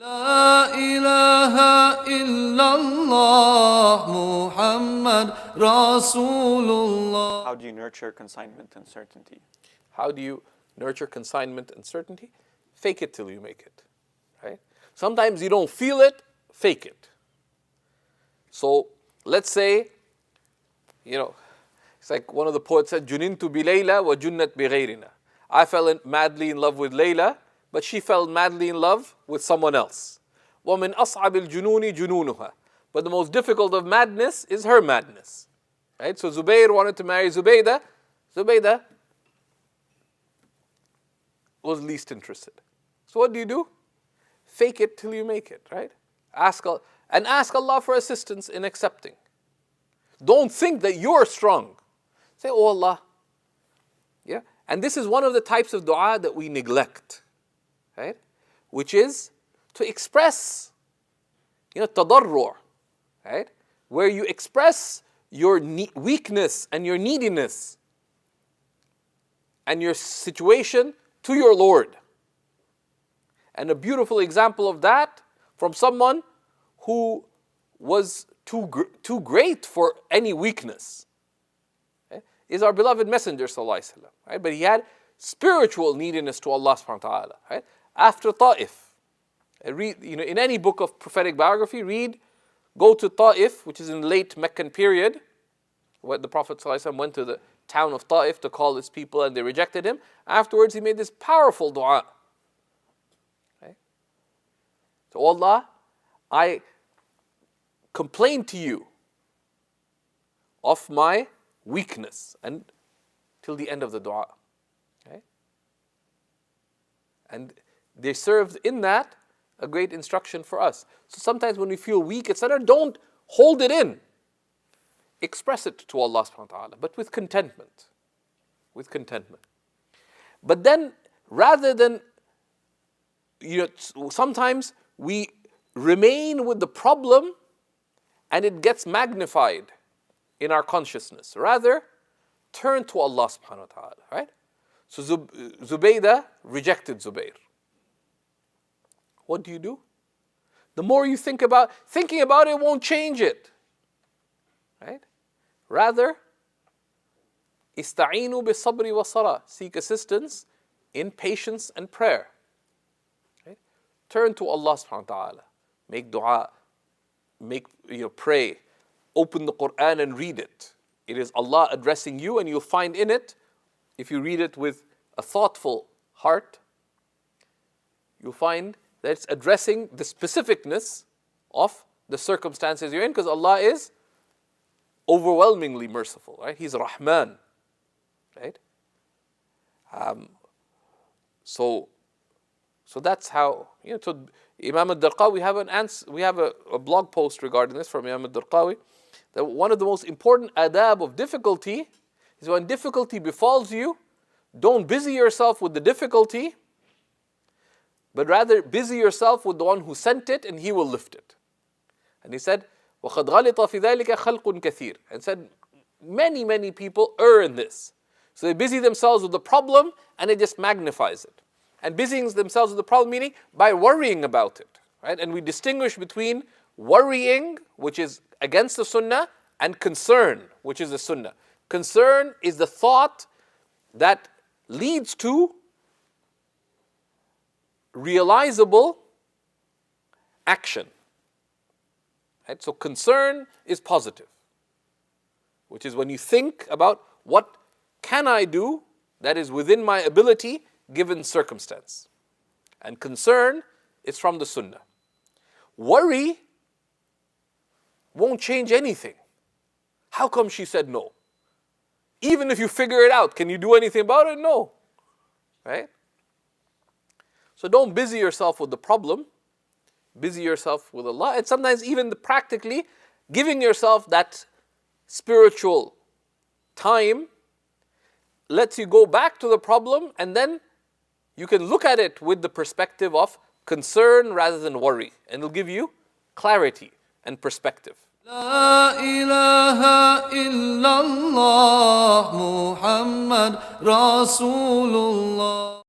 لا إله إلا الله محمد رسول الله. How do you nurture consignment and certainty? How do you nurture consignment and certainty? Fake it till you make it, right? Sometimes you don't feel it, fake it. So let's say, it's like one of the poets said, "Junintu bi Layla wa junnat bi ghayrina." I fell madly in love with Layla, but she fell madly in love with someone else. وَمِنْ أَصْعَبِ الْجُنُونِ جُنُونُهَا. But the most difficult of madness is her madness. Right? So Zubayr wanted to marry Zubaydah. Zubaydah was least interested. So what do? Fake it till you make it, right? Ask Allah for assistance in accepting. Don't think that you're strong. Say, "Oh Allah." Yeah? And this is one of the types of dua that we neglect, right? Which is to express, tadarru', right? Where you express your weakness and your neediness and your situation to your Lord. And a beautiful example of that from someone who was too great for any weakness, okay, is our beloved Messenger sallallahu alaihi wasallam, right? But he had spiritual neediness to Allah subhanahu wa ta'ala, right? After Ta'if, read, in any book of prophetic biography, go to Ta'if, which is in the late Meccan period, where the Prophet sallallahu alaihi wasallam went to the town of Ta'if to call his people and they rejected him. Afterwards, he made this powerful dua. Okay? So, Allah, I complain to you of my weakness, and till the end of the dua. Okay? And they served in that a great instruction for us. So sometimes when we feel weak, etc., don't hold it in. Express it to Allah subhanahu wa ta'ala, but with contentment. With contentment. But then, rather than, sometimes we remain with the problem and it gets magnified in our consciousness. Rather, turn to Allah subhanahu wa ta'ala, right? So Zubaydah rejected Zubayr. What do? The more you thinking about it won't change it, right? Rather, ista'inu bis-sabri was-salah. Seek assistance in patience and prayer. Okay? Turn to Allah subhanahu wa ta'ala. Make dua. Pray. Open the Quran and read it. It is Allah addressing you, and you'll find in it, if you read it with a thoughtful heart, you'll find that it's addressing the specificness of the circumstances you're in, because Allah is overwhelmingly merciful, right? He's Rahman, right? So that's how, so Imam al-Darqawi, we have a blog post regarding this from Imam al-Darqawi, that one of the most important adab of difficulty is when difficulty befalls you, don't busy yourself with the difficulty, but rather busy yourself with the one who sent it, and he will lift it. And he said, وَقَدْ غَلِطَ فِي ذَلِكَ خَلْقٌ كَثِيرٌ, and said, many people err in this. So they busy themselves with the problem, and it just magnifies it. And busying themselves with the problem, meaning by worrying about it, right? And we distinguish between worrying, which is against the sunnah, and concern, which is the sunnah. Concern is the thought that leads to realizable action. Right? So concern is positive, which is when you think about what can I do that is within my ability given circumstance. And concern is from the sunnah. Worry won't change anything. How come she said no? Even if you figure it out, can you do anything about it? No. Right? So don't busy yourself with the problem. Busy yourself with Allah. And sometimes even practically giving yourself that spiritual time lets you go back to the problem, and then you can look at it with the perspective of concern rather than worry. And it'll give you clarity and perspective. لا إله إلا الله محمد رسول الله.